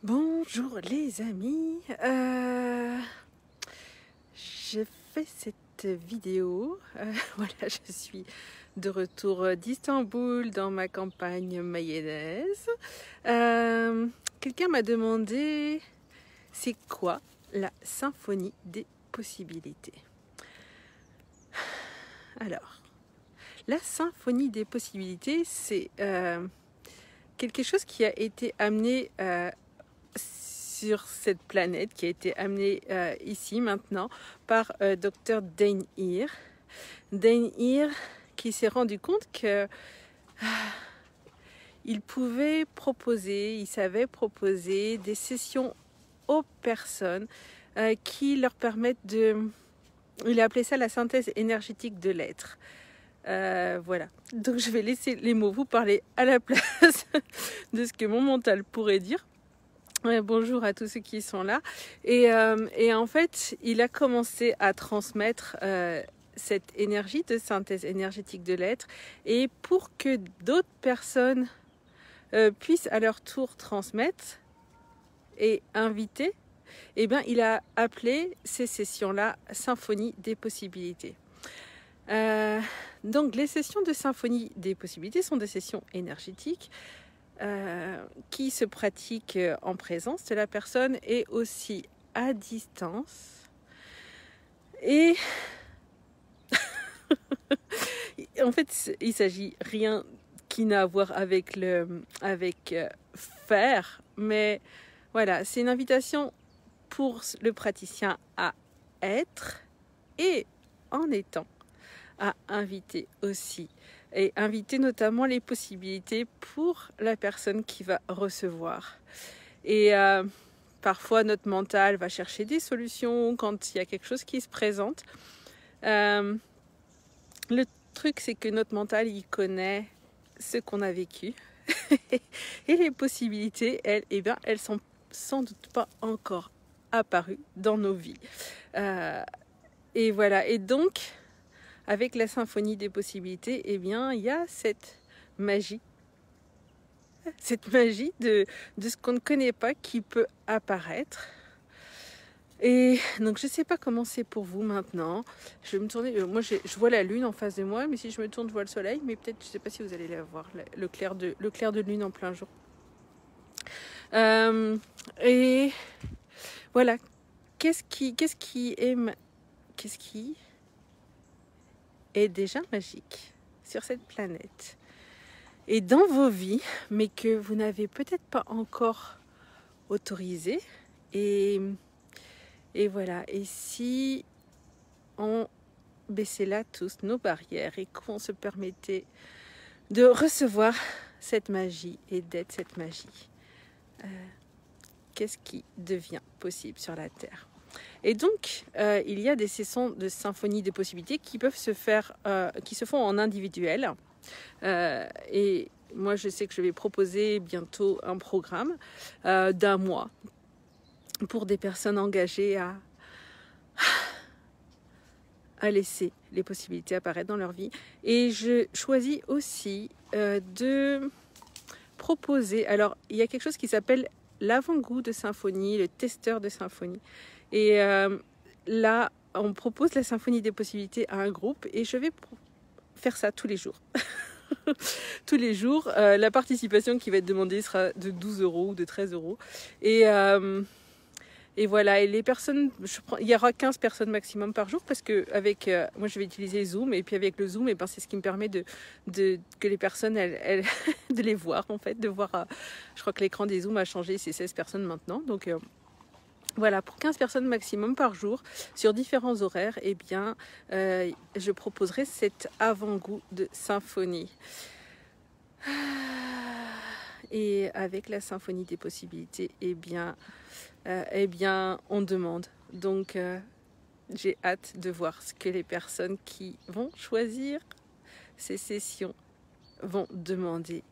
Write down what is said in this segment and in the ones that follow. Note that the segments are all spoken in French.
Bonjour les amis, je fais cette vidéo, voilà, je suis de retour d'Istanbul dans ma campagne mayonnaise. Quelqu'un m'a demandé c'est quoi la symphonie des possibilités. Alors, la symphonie des possibilités, c'est quelque chose qui a été amené sur cette planète, qui a été amenée ici maintenant par Dr. Dain Heer. Dain Heer qui s'est rendu compte que il savait proposer des sessions aux personnes qui leur permettent de... Il a appelé ça la synthèse énergétique de l'être. Voilà. Donc je vais laisser les mots vous parler à la place de ce que mon mental pourrait dire. Bonjour à tous ceux qui sont là. Et en fait, il a commencé à transmettre cette énergie de synthèse énergétique de l'être. Et pour que d'autres personnes puissent à leur tour transmettre et inviter, eh bien, il a appelé ces sessions-là Symphonie des possibilités. Donc, les sessions de Symphonie des possibilités sont des sessions énergétiques qui se pratiquent en présence de la personne et aussi à distance. Et en fait, il s'agit rien qui n'a à voir avec faire, mais voilà, c'est une invitation pour le praticien à être et en étant, à inviter aussi. Et inviter notamment les possibilités pour la personne qui va recevoir. Et parfois, notre mental va chercher des solutions quand il y a quelque chose qui se présente. Le truc, c'est que notre mental, il connaît ce qu'on a vécu. Et les possibilités, elles, eh bien, elles sont sans doute pas encore apparues dans nos vies. Et voilà. Et donc, avec la symphonie des possibilités, eh bien, il y a cette magie de ce qu'on ne connaît pas qui peut apparaître. Et donc, je ne sais pas comment c'est pour vous maintenant. Je vais me tourner. Moi, je vois la lune en face de moi, mais si je me tourne, je vois le soleil. Mais peut-être, je ne sais pas si vous allez la voir, le clair de lune en plein jour. Et voilà. Qu'est-ce qui est déjà magique sur cette planète et dans vos vies, mais que vous n'avez peut-être pas encore autorisé. Et voilà. Et si on baissait là tous nos barrières et qu'on se permettait de recevoir cette magie et d'être cette magie, qu'est-ce qui devient possible sur la Terre? Et donc, il y a des sessions de symphonie des possibilités qui peuvent se faire, qui se font en individuel. Et moi, je sais que je vais proposer bientôt un programme d'1 mois pour des personnes engagées à laisser les possibilités apparaître dans leur vie. Et je choisis aussi de proposer... Alors, il y a quelque chose qui s'appelle l'avant-goût de symphonie, le testeur de symphonie. Et là, on propose la symphonie des possibilités à un groupe et je vais faire ça tous les jours. Tous les jours, la participation qui va être demandée sera de 12 € ou de 13 €. Et voilà, et les personnes, il y aura 15 personnes maximum par jour parce que avec, moi je vais utiliser Zoom et puis avec le Zoom, et ben c'est ce qui me permet que les personnes, de les voir en fait, de voir, je crois que l'écran des Zoom a changé, c'est 16 personnes maintenant, donc voilà, pour 15 personnes maximum par jour, sur différents horaires, eh bien, je proposerai cet avant-goût de symphonie. Et avec la symphonie des possibilités, eh bien, on demande. Donc, j'ai hâte de voir ce que les personnes qui vont choisir ces sessions vont demander.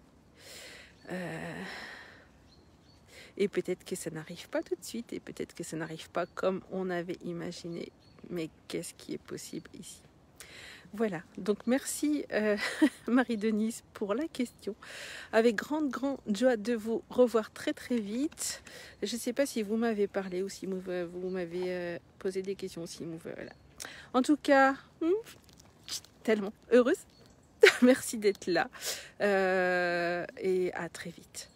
Et peut-être que ça n'arrive pas tout de suite, et peut-être que ça n'arrive pas comme on avait imaginé. Mais qu'est-ce qui est possible ici? Voilà, donc merci Marie-Denise pour la question. Avec grande joie de vous revoir très vite. Je ne sais pas si vous m'avez parlé ou si vous m'avez posé des questions aussi. Voilà. En tout cas, tellement heureuse. Merci d'être là et à très vite.